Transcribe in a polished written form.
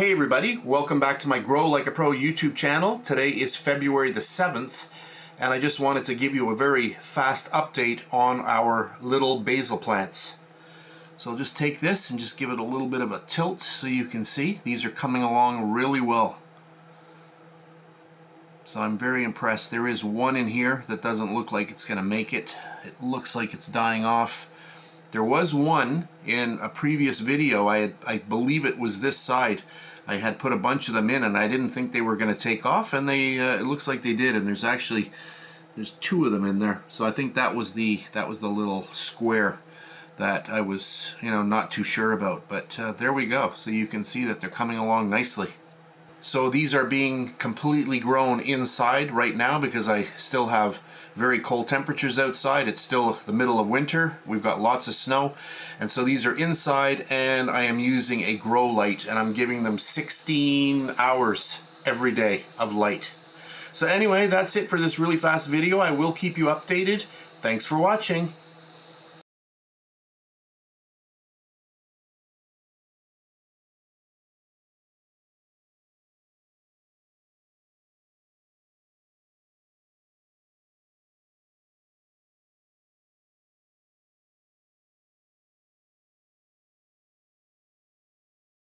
Hey everybody, welcome back to my Grow Like a Pro YouTube channel. Today is February the 7th, and I just wanted to give you a very fast update on our little basil plants. So I'll just take this and just give it a little bit of a tilt so you can see. These are coming along really well. So I'm very impressed. There is one in here that doesn't look like it's going to make it. It looks like it's dying off. There was one in a previous video, I believe it was this side. I had put a bunch of them in and I didn't think they were going to take off, and they it looks like they did, and there's two of them in there. So I think that was the little square that I was, not too sure about, but there we go. So you can see that they're coming along nicely. So these are being completely grown inside right now because I still have very cold temperatures outside. It's still the middle of winter. We've got lots of snow. And so these are inside, and I am using a grow light, and I'm giving them 16 hours every day of light. So anyway, that's it for this really fast video. I will keep you updated. Thanks for watching.